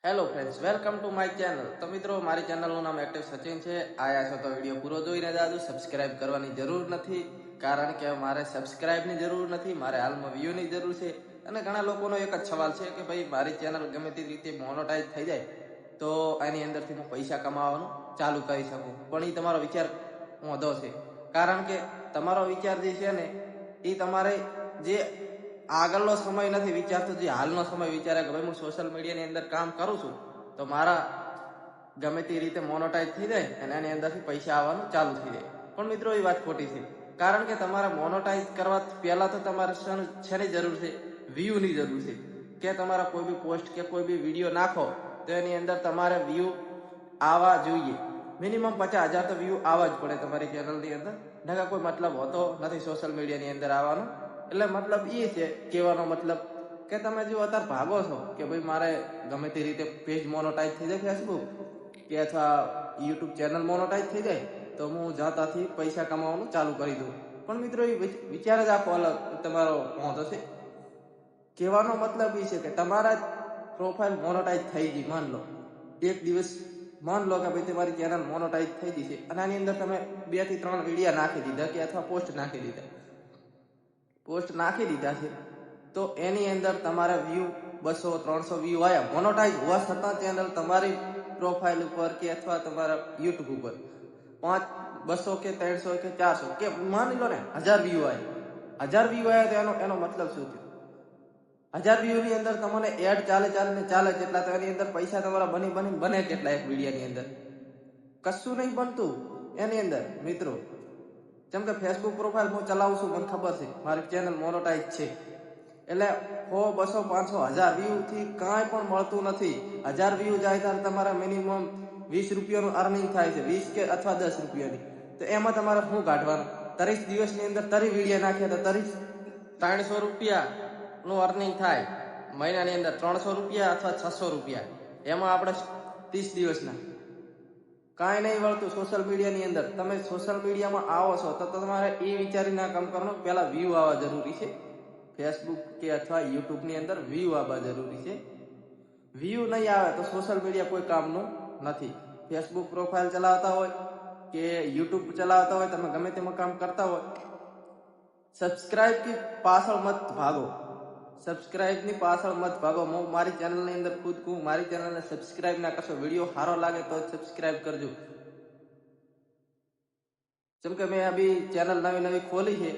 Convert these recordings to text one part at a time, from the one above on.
Hello friends, welcome to my channel. તો મિત્રો, મારી ચેનલનું નામ એક્ટિવ સચિન છે. આયા છો તો વિડીયો પૂરો જોઈને જાજો. સબસ્ક્રાઇબ કરવાની જરૂર નથી, કારણ કે મારે સબસ્ક્રાઇબની જરૂર નથી, મારે હાલમાં વ્યૂની જરૂર છે. અને ઘણા લોકોનો એક જ સવાલ છે કે ભાઈ, મારી ચેનલ ગમે તે રીતે મોનોટાઈઝ થઈ જાય તો એની અંદરથી હું પૈસા કમાવાનું ચાલુ કરી શકું. પણ એ તમારો વિચાર વાંધો છે, કારણ કે તમારો વિચાર જે છે ને એ તમારે જે આગળનો સમય નથી વિચારતો, જે હાલનો સમય વિચારે કે ભાઈ હું સોશિયલ મીડિયાની અંદર કામ કરું છું તો મારા ગમે તે રીતે મોનોટાઈઝ થઈ જાય અને એની અંદરથી પૈસા આવવાનું ચાલુ થઈ જાય. પણ મિત્રો, એ વાત ખોટી છે, કારણ કે તમારે મોનોટાઈઝ કરવા પહેલાં તો તમારે શેની જરૂર છે? વ્યૂની જરૂર છે. કે તમારા કોઈ બી પોસ્ટ કે કોઈ બી વિડીયો નાખો તો એની અંદર તમારે વ્યૂ આવવા જોઈએ. મિનિમમ 50,000 તો વ્યૂ આવવા જ પડે તમારી ચેનલની અંદર. નકા કોઈ મતલબ હોતો નથી સોશિયલ મીડિયાની અંદર આવવાનો. એટલે મતલબ એ છે, કહેવાનો મતલબ કે તમે જો અત્યારે ભાગો છો કે ભાઈ મારે ગમે તે રીતે પેજ મોનોટાઈઝ થઈ જાય ફેસબુક કે અથવા યુટ્યુબ ચેનલ મોનોટાઈઝ થઈ જાય તો હું જાતાથી પૈસા કમાવાનું ચાલુ કરી દઉં. પણ મિત્રો, એ વિચાર જ આખો અલગ તમારો પહોંચો છે. કહેવાનો મતલબ એ છે કે તમારા પ્રોફાઇલ મોનોટાઈઝ થઈ ગઈ, માન લો એક દિવસ, માન લો કે ભાઈ તમારી ચેનલ મોનોટાઈઝ થઈ ગઈ છે અને આની અંદર તમે 2 થી 3 વિડીયો નાખી દીધા કે અથવા પોસ્ટ નાખી દીધા છે, તો એની અંદર તમારા વ્યૂ 200-300 વ્યૂ આવ્યા મોનોટાઈઝ હોવા છતાં ચેનલ તમારી પ્રોફાઇલ ઉપર કે અથવા તમારા યુટ્યુબ ઉપર 200 કે 300 કે 400 કે માની લો ને 1000 વ્યૂ આવ્યા. 1000 વ્યૂ આવ્યા તો એનો મતલબ શું થયો? 1000 વ્યૂની અંદર તમને એડ ચાલે કેટલા, તો એની અંદર પૈસા તમારા બને કેટલા એક વિડીયોની અંદર? કશું નહીં બનતું એની અંદર મિત્રો. જેમ કે ફેસબુક પ્રોફાઇલ હું ચલાવું છું, મને ખબર છે મારી ચેનલ મોનોટાઈઝ છે, એટલે 100, 200, 500, 1000 વ્યૂથી કાંઈ પણ મળતું નથી. 1000 વ્યૂ જાય ત્યારે તમારા મિનિમમ 20 રૂપિયાનું અર્નિંગ થાય છે, 20 કે અથવા 10 રૂપિયાની. તો એમાં તમારે શું કાઢવાનું? 30 દિવસની અંદર 30 વિડીયો નાખ્યા તો 300 રૂપિયાનું અર્નિંગ થાય. મહિનાની અંદર 300 રૂપિયા અથવા 600 રૂપિયા. એમાં આપણે 30 દિવસના કાંઈ નહીં વળતું સોશિયલ મીડિયાની અંદર. તમે સોશિયલ મીડિયામાં આવો છો તો તમારે એ વિચારીને કામ કરવાનું, પહેલાં વ્યૂ આવવા જરૂરી છે. ફેસબુક કે અથવા યુટ્યુબની અંદર વ્યૂ આવવા જરૂરી છે. વ્યૂ નહીં આવે તો સોશિયલ મીડિયા કોઈ કામનું નથી. ફેસબુક પ્રોફાઇલ ચલાવતા હોય કે યુટ્યુબ ચલાવતા હોય, તમે ગમે તેમાં કામ કરતા હોય, સબસ્ક્રાઇબની પાછળ મત ભાગો. હું મારી ચેનલની અંદર ખુદ કહું, મારી ચેનલને સબસ્ક્રાઇબ ના કરશો, વિડીયો સારો લાગે તો સબસ્ક્રાઇબ કરજો. જેમ કે મેં અભી ચેનલ નવી ખોલી છે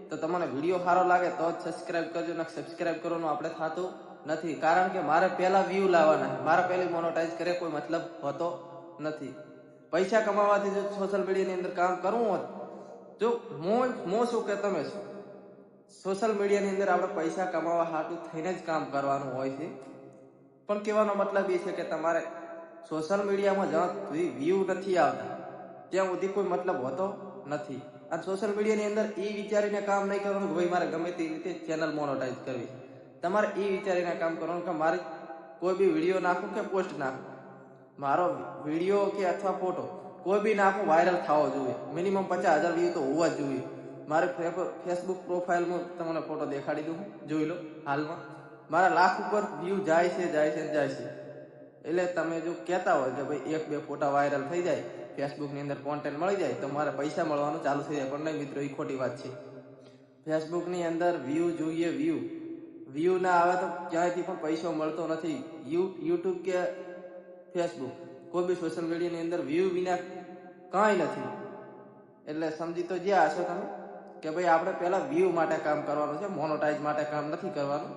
તો તમને વિડીયો સારો લાગે તો જ સબસ્ક્રાઇબ કરજો. ને સબસ્ક્રાઇબ કરવાનું આપણે થતું નથી, કારણ કે મારે પહેલા વ્યૂ લાવવાના, મારે પહેલી મોનોટાઈઝ કરે કોઈ મતલબ હોતો નથી. પૈસા કમાવાથી જો સોશિયલ મીડિયાની અંદર કામ કરવું હોત, જો હું શું કે તમે શું, સોશિયલ મીડિયાની અંદર આપણે પૈસા કમાવા હાટું થઈને જ કામ કરવાનું હોય છે. પણ કહેવાનો મતલબ એ છે કે તમારે સોશિયલ મીડિયામાં જ્યાં સુધી વ્યૂ નથી આવતા ત્યાં સુધી કોઈ મતલબ હોતો નથી. અને સોશિયલ મીડિયાની અંદર એ વિચારીને કામ નહીં કરવાનું કે ભાઈ મારે ગમે તે રીતે ચેનલ મોનોટાઈઝ કરવી. તમારે એ વિચારીને કામ કરવાનું કે મારે કોઈ બી વિડીયો નાખું કે પોસ્ટ નાખું, મારો વિડીયો કે અથવા ફોટો કોઈ બી નાખું વાયરલ થવો જોઈએ. મિનિમમ 50,000 વ્યૂ તો હોવા જ જોઈએ. મારે ફેસબુક પ્રોફાઇલમાં તમને ફોટો દેખાડી દઉં, જોઈ લો. હાલમાં મારા લાખ ઉપર વ્યૂ જાય છે. એટલે તમે જો કહેતા હોય કે ભાઈ 1-2 ફોટા વાયરલ થઈ જાય, ફેસબુકની અંદર કોન્ટેન્ટ મળી જાય તો મારે પૈસા મળવાનું ચાલુ થઈ જાય, પણ નહીં મિત્રો, એ ખોટી વાત છે. ફેસબુકની અંદર વ્યૂ જોઈએ. વ્યૂ ના આવે તો ક્યાંયથી પણ પૈસો મળતો નથી. યુટ્યુબ કે ફેસબુક કોઈ બી સોશિયલ મીડિયાની અંદર વ્યૂ વિના કાંઈ નથી. એટલે સમજી તો જ્યાં હશો તમે કે ભાઈ આપણે પહેલાં વ્યૂ માટે કામ કરવાનું છે, મોનોટાઈઝ માટે કામ નથી કરવાનું.